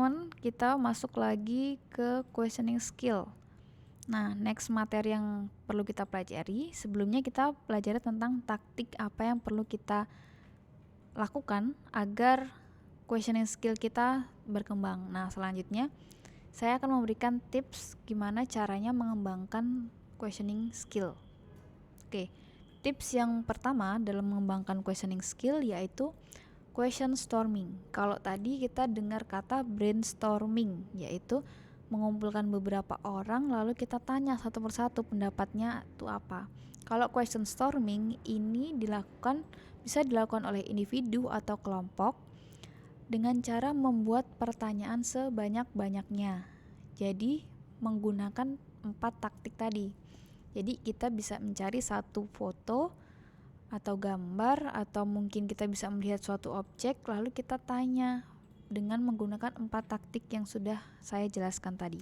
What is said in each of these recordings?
teman-teman, kita masuk lagi ke questioning skill. Nah, next materi yang perlu kita pelajari, sebelumnya kita pelajari tentang taktik apa yang perlu kita lakukan agar questioning skill kita berkembang. Nah, selanjutnya saya akan memberikan tips gimana caranya mengembangkan questioning skill. Oke, tips yang pertama dalam mengembangkan questioning skill yaitu question storming. Kalau tadi kita dengar kata brainstorming, yaitu mengumpulkan beberapa orang lalu kita tanya satu persatu pendapatnya itu apa. Kalau question storming ini bisa dilakukan oleh individu atau kelompok dengan cara membuat pertanyaan sebanyak-banyaknya. Jadi menggunakan 4 taktik tadi. Jadi kita bisa mencari satu foto atau gambar, atau mungkin kita bisa melihat suatu objek lalu kita tanya dengan menggunakan 4 taktik yang sudah saya jelaskan tadi.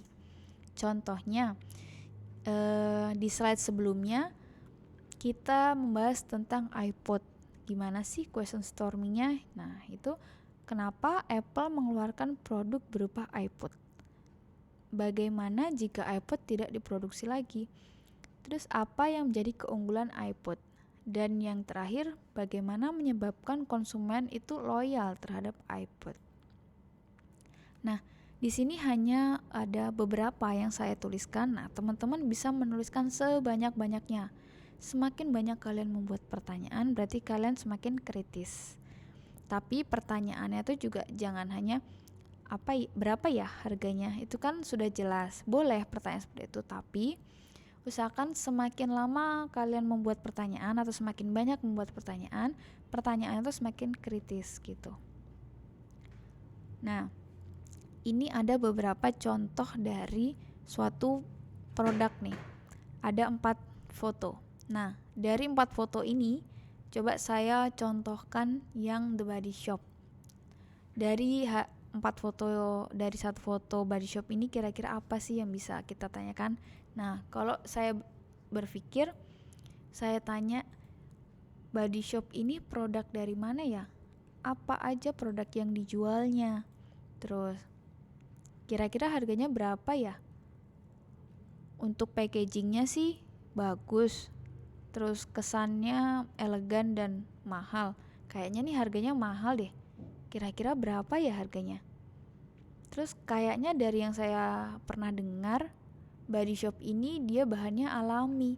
Contohnya di slide sebelumnya kita membahas tentang iPod. Gimana sih question stormingnya? Nah, itu kenapa Apple mengeluarkan produk berupa iPod? Bagaimana jika iPod tidak diproduksi lagi? Terus apa yang menjadi keunggulan iPod? Dan yang terakhir, bagaimana menyebabkan konsumen itu loyal terhadap iPod? Nah, di sini hanya ada beberapa yang saya tuliskan. Nah, teman-teman bisa menuliskan sebanyak-banyaknya. Semakin banyak kalian membuat pertanyaan, berarti kalian semakin kritis. Tapi pertanyaannya itu juga jangan hanya berapa ya harganya, itu kan sudah jelas. Boleh pertanyaan seperti itu, tapi usahakan semakin lama kalian membuat pertanyaan atau semakin banyak membuat pertanyaan itu semakin kritis gitu. Nah, ini ada beberapa contoh dari suatu produk nih. Ada 4 foto. Nah, dari 4 foto ini coba saya contohkan yang The Body Shop. Dari 4 foto, dari 1 foto Body Shop ini kira-kira apa sih yang bisa kita tanyakan? Nah, kalau saya berpikir, saya tanya, Body Shop ini produk dari mana ya? Apa aja produk yang dijualnya? Terus kira-kira harganya berapa ya? Untuk packagingnya sih bagus, terus kesannya elegan dan mahal. Kayaknya nih harganya mahal deh. Kira-kira berapa ya harganya? Terus kayaknya dari yang saya pernah dengar, Body Shop ini dia bahannya alami.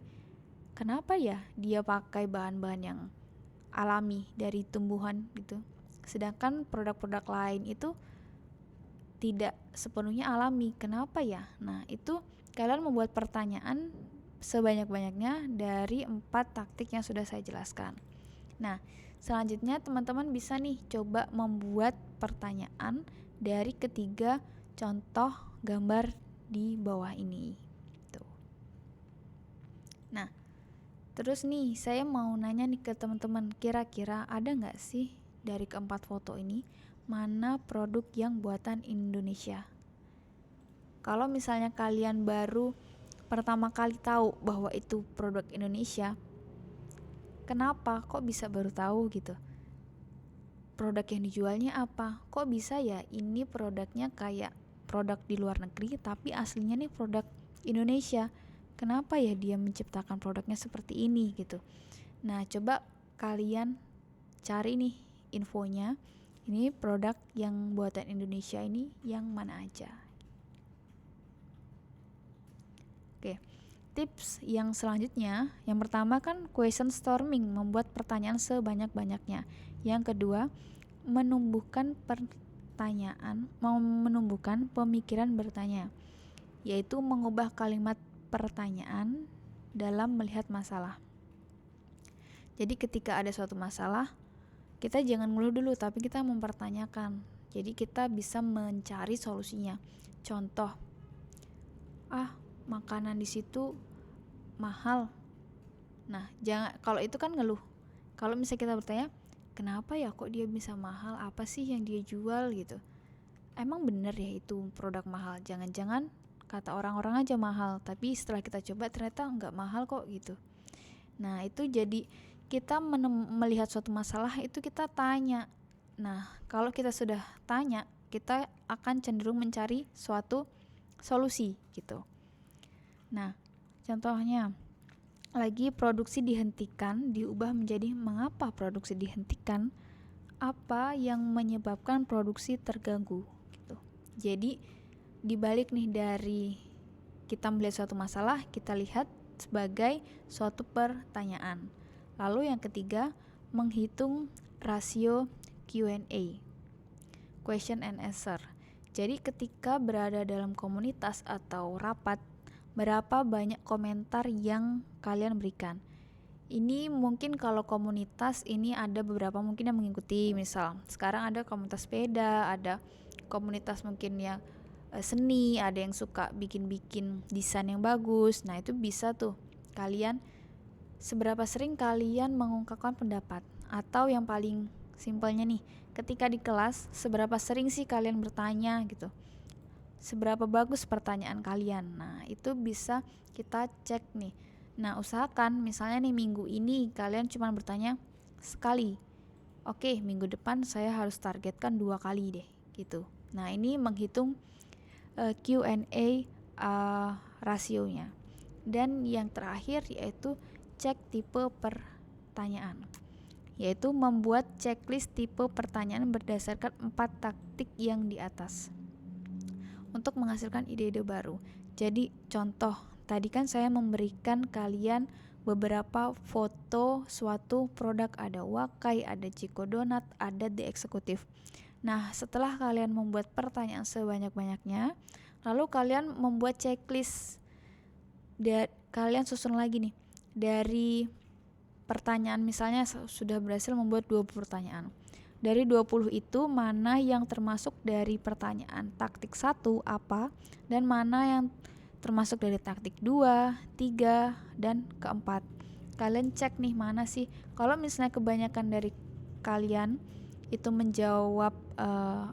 Kenapa ya dia pakai bahan-bahan yang alami dari tumbuhan gitu? Sedangkan produk-produk lain itu tidak sepenuhnya alami. Kenapa ya? Nah, itu kalian membuat pertanyaan sebanyak-banyaknya dari 4 taktik yang sudah saya jelaskan. Nah, selanjutnya teman-teman bisa nih coba membuat pertanyaan dari ketiga contoh gambar di bawah ini. Tuh. Nah, terus nih saya mau nanya nih ke teman-teman, kira-kira ada nggak sih dari keempat foto ini mana produk yang buatan Indonesia? Kalau misalnya kalian baru pertama kali tahu bahwa itu produk Indonesia, kenapa? Kok bisa baru tahu gitu? Produk yang dijualnya apa? Kok bisa ya ini produknya kayak produk di luar negeri tapi aslinya nih produk Indonesia? Kenapa ya dia menciptakan produknya seperti ini gitu? Nah, coba kalian cari nih infonya. Ini produk yang buatan Indonesia ini yang mana aja? Oke, tips yang selanjutnya, yang pertama kan question storming, membuat pertanyaan sebanyak-banyaknya. Yang kedua, menumbuhkan pemikiran bertanya, yaitu mengubah kalimat pertanyaan dalam melihat masalah. Jadi ketika ada suatu masalah, kita jangan ngeluh dulu, tapi kita mempertanyakan. Jadi kita bisa mencari solusinya. Contoh, makanan di situ mahal. Nah, kalau itu kan ngeluh. Kalau misalnya kita bertanya, kenapa ya kok dia bisa mahal? Apa sih yang dia jual gitu? Emang bener ya itu produk mahal? Jangan-jangan kata orang-orang aja mahal, tapi setelah kita coba ternyata nggak mahal kok gitu. Nah, itu jadi kita melihat suatu masalah itu kita tanya. Nah, kalau kita sudah tanya, kita akan cenderung mencari suatu solusi gitu. Nah, contohnya lagi produksi dihentikan diubah menjadi mengapa produksi dihentikan? Apa yang menyebabkan produksi terganggu gitu. Jadi dibalik nih dari kita melihat suatu masalah, kita lihat sebagai suatu pertanyaan. Lalu yang ketiga, menghitung rasio Q&A, question and answer. Jadi ketika berada dalam komunitas atau rapat, berapa banyak komentar yang kalian berikan. Ini mungkin kalau komunitas ini ada beberapa mungkin yang mengikuti, misal sekarang ada komunitas sepeda, ada komunitas mungkin yang seni, ada yang suka bikin-bikin desain yang bagus. Nah itu bisa tuh kalian seberapa sering kalian mengungkapkan pendapat. Atau yang paling simpelnya nih, ketika di kelas seberapa sering sih kalian bertanya gitu, seberapa bagus pertanyaan kalian. Nah itu bisa kita cek nih. Nah usahakan misalnya nih minggu ini kalian cuma bertanya sekali, oke minggu depan saya harus targetkan 2 kali deh gitu. Nah ini menghitung Q&A rasionya. Dan yang terakhir yaitu cek tipe pertanyaan, yaitu membuat checklist tipe pertanyaan berdasarkan 4 taktik yang di atas untuk menghasilkan ide-ide baru. Jadi contoh, tadi kan saya memberikan kalian beberapa foto suatu produk, ada Wakai, ada Chico Donut, ada The Executive. Nah, setelah kalian membuat pertanyaan sebanyak-banyaknya, lalu kalian membuat checklist. Kalian susun lagi nih, dari pertanyaan misalnya sudah berhasil membuat 20 pertanyaan. Dari 20 itu mana yang termasuk dari pertanyaan taktik 1 apa, dan mana yang termasuk dari taktik 2, 3, dan keempat. Kalian cek nih mana sih. Kalau misalnya kebanyakan dari kalian itu menjawab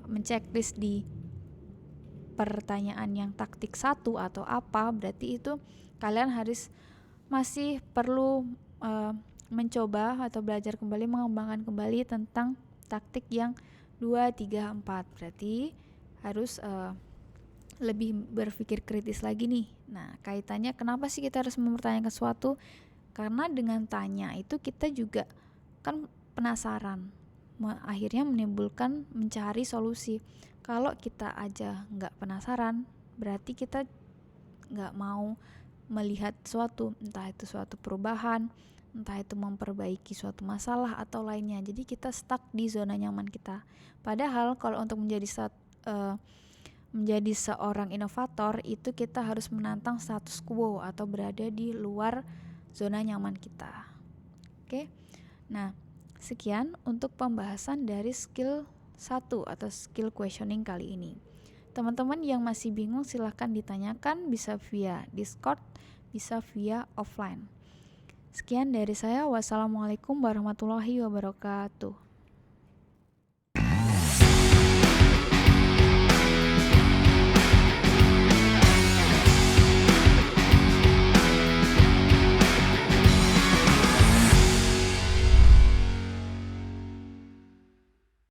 menceklis di pertanyaan yang taktik 1 atau apa, berarti itu kalian harus masih perlu mencoba atau belajar kembali, mengembangkan kembali tentang taktik yang 2, 3, 4. Berarti harus lebih berpikir kritis lagi nih. Nah, kaitannya kenapa sih kita harus mempertanyakan sesuatu? Karena dengan tanya itu kita juga kan penasaran, akhirnya menimbulkan mencari solusi. Kalau kita aja nggak penasaran, berarti kita nggak mau melihat suatu, entah itu suatu perubahan, entah itu memperbaiki suatu masalah atau lainnya. Jadi kita stuck di zona nyaman kita. Padahal kalau untuk menjadi seorang inovator itu kita harus menantang status quo atau berada di luar zona nyaman kita. Oke. Nah, sekian untuk pembahasan dari skill 1 atau skill questioning kali ini. Teman-teman yang masih bingung silahkan ditanyakan, bisa via Discord, bisa via offline. Sekian dari saya. Wassalamualaikum warahmatullahi wabarakatuh.